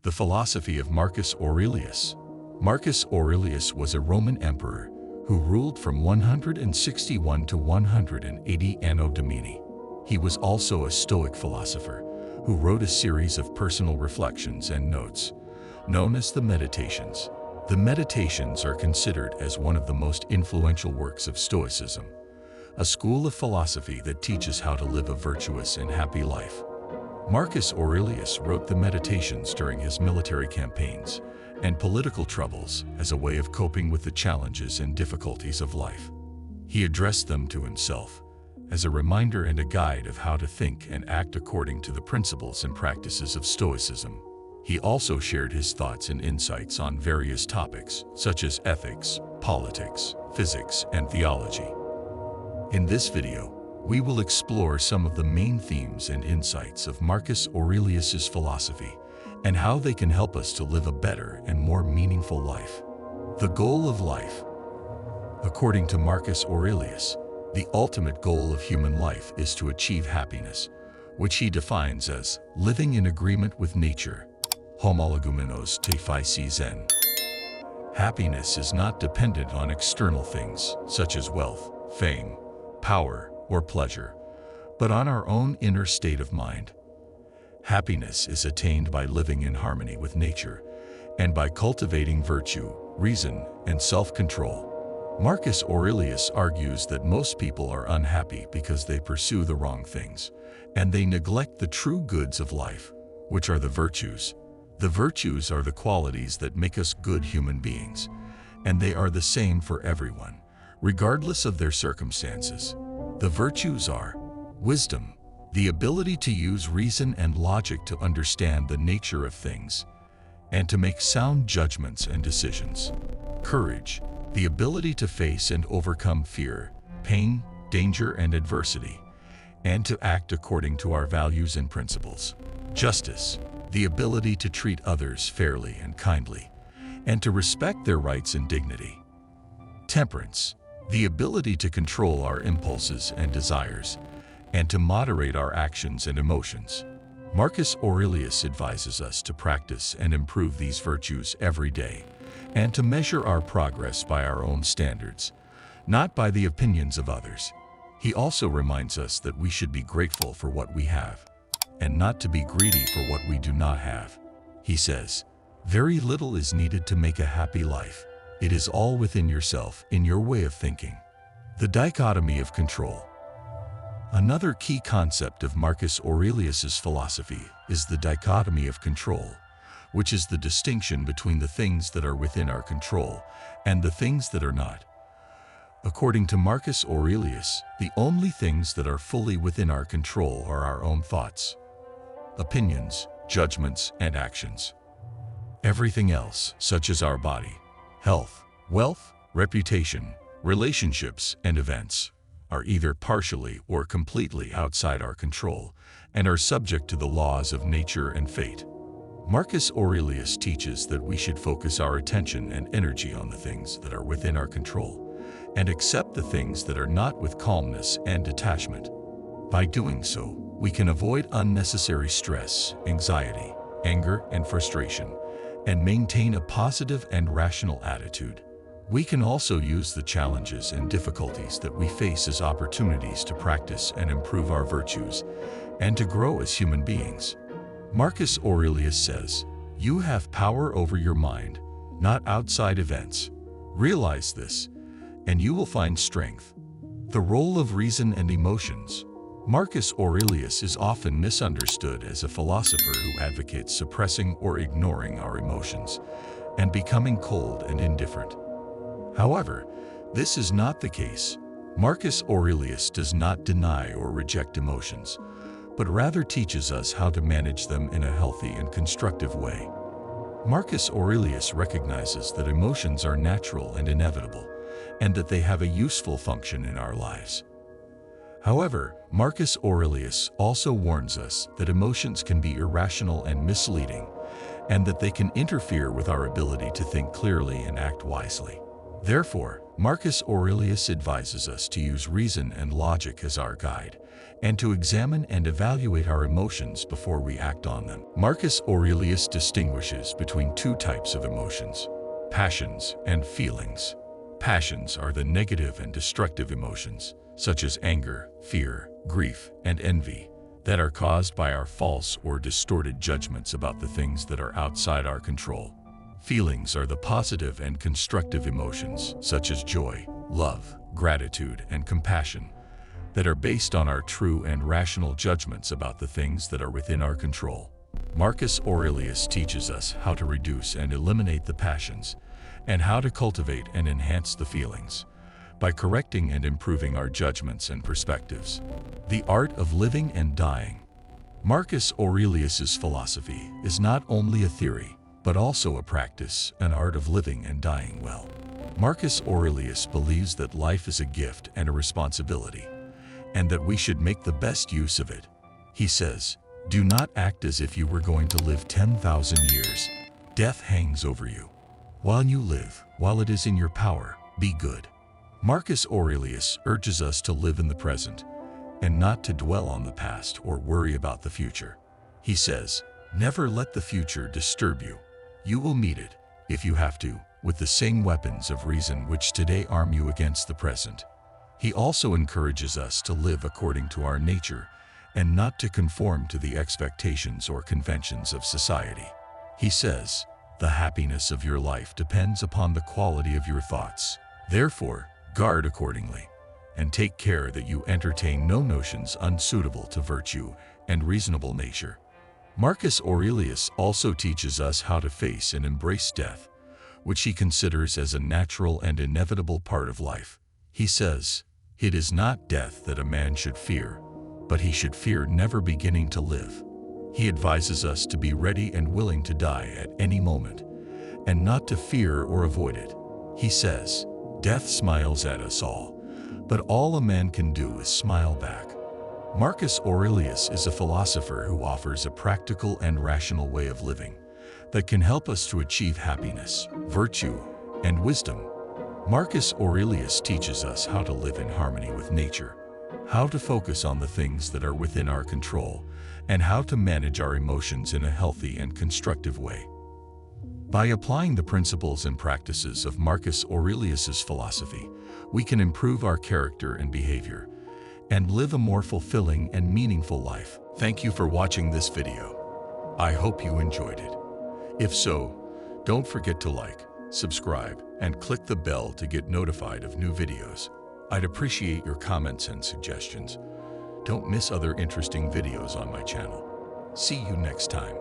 The Philosophy of Marcus Aurelius. Marcus Aurelius was a Roman emperor who ruled from 161 to 180 Anno Domini. He was also a Stoic philosopher who wrote a series of personal reflections and notes, known as the Meditations. The Meditations are considered as one of the most influential works of Stoicism, a school of philosophy that teaches how to live a virtuous and happy life. Marcus Aurelius wrote the Meditations during his military campaigns and political troubles as a way of coping with the challenges and difficulties of life. He addressed them to himself as a reminder and a guide of how to think and act according to the principles and practices of Stoicism. He also shared his thoughts and insights on various topics such as ethics, politics, physics, and theology. In this video, we will explore some of the main themes and insights of Marcus Aurelius's philosophy and how they can help us to live a better and more meaningful life. The goal of life. According to Marcus Aurelius, the ultimate goal of human life is to achieve happiness, which he defines as living in agreement with nature. Homologumenos te physi zen. Happiness is not dependent on external things such as wealth, fame, power, or pleasure, but on our own inner state of mind. Happiness is attained by living in harmony with nature and by cultivating virtue, reason, and self-control. Marcus Aurelius argues that most people are unhappy because they pursue the wrong things, and they neglect the true goods of life, which are the virtues. The virtues are the qualities that make us good human beings, and they are the same for everyone, regardless of their circumstances. The virtues are wisdom, the ability to use reason and logic to understand the nature of things and to make sound judgments and decisions. Courage, the ability to face and overcome fear, pain, danger, and adversity, and to act according to our values and principles. Justice, the ability to treat others fairly and kindly, and to respect their rights and dignity. Temperance, the ability to control our impulses and desires, and to moderate our actions and emotions. Marcus Aurelius advises us to practice and improve these virtues every day, and to measure our progress by our own standards, not by the opinions of others. He also reminds us that we should be grateful for what we have, and not to be greedy for what we do not have. He says, "Very little is needed to make a happy life. It is all within yourself, in your way of thinking." The dichotomy of control. Another key concept of Marcus Aurelius's philosophy is the dichotomy of control, which is the distinction between the things that are within our control and the things that are not. According to Marcus Aurelius, the only things that are fully within our control are our own thoughts, opinions, judgments, and actions. Everything else, such as our body, health, wealth, reputation, relationships, and events, are either partially or completely outside our control and are subject to the laws of nature and fate. Marcus Aurelius teaches that we should focus our attention and energy on the things that are within our control and accept the things that are not with calmness and detachment. By doing so, we can avoid unnecessary stress, anxiety, anger, and frustration, and maintain a positive and rational attitude. We can also use the challenges and difficulties that we face as opportunities to practice and improve our virtues and to grow as human beings. Marcus Aurelius says, "You have power over your mind, not outside events. Realize this, and you will find strength." The role of reason and emotions. Marcus Aurelius is often misunderstood as a philosopher who advocates suppressing or ignoring our emotions and becoming cold and indifferent. However, this is not the case. Marcus Aurelius does not deny or reject emotions, but rather teaches us how to manage them in a healthy and constructive way. Marcus Aurelius recognizes that emotions are natural and inevitable, and that they have a useful function in our lives. However, Marcus Aurelius also warns us that emotions can be irrational and misleading, and that they can interfere with our ability to think clearly and act wisely. Therefore, Marcus Aurelius advises us to use reason and logic as our guide, and to examine and evaluate our emotions before we act on them. Marcus Aurelius distinguishes between two types of emotions: passions and feelings. Passions are the negative and destructive emotions, such as anger, fear, grief, and envy, that are caused by our false or distorted judgments about the things that are outside our control. Feelings are the positive and constructive emotions, such as joy, love, gratitude, and compassion, that are based on our true and rational judgments about the things that are within our control. Marcus Aurelius teaches us how to reduce and eliminate the passions, and how to cultivate and enhance the feelings, by correcting and improving our judgments and perspectives. The art of living and dying. Marcus Aurelius's philosophy is not only a theory, but also a practice, an art of living and dying well. Marcus Aurelius believes that life is a gift and a responsibility, and that we should make the best use of it. He says, "Do not act as if you were going to live 10,000 years. Death hangs over you. While you live, while it is in your power, be good." Marcus Aurelius urges us to live in the present, and not to dwell on the past or worry about the future. He says, "Never let the future disturb you. You will meet it, if you have to, with the same weapons of reason which today arm you against the present." He also encourages us to live according to our nature, and not to conform to the expectations or conventions of society. He says, "The happiness of your life depends upon the quality of your thoughts. Therefore, guard accordingly, and take care that you entertain no notions unsuitable to virtue and reasonable nature." Marcus Aurelius also teaches us how to face and embrace death, which he considers as a natural and inevitable part of life. He says, "It is not death that a man should fear, but he should fear never beginning to live." He advises us to be ready and willing to die at any moment, and not to fear or avoid it. He says, "Death smiles at us all, but all a man can do is smile back." Marcus Aurelius is a philosopher who offers a practical and rational way of living that can help us to achieve happiness, virtue, and wisdom. Marcus Aurelius teaches us how to live in harmony with nature, how to focus on the things that are within our control, and how to manage our emotions in a healthy and constructive way. By applying the principles and practices of Marcus Aurelius's philosophy, we can improve our character and behavior, and live a more fulfilling and meaningful life. Thank you for watching this video. I hope you enjoyed it. If so, don't forget to like, subscribe, and click the bell to get notified of new videos. I'd appreciate your comments and suggestions. Don't miss other interesting videos on my channel. See you next time.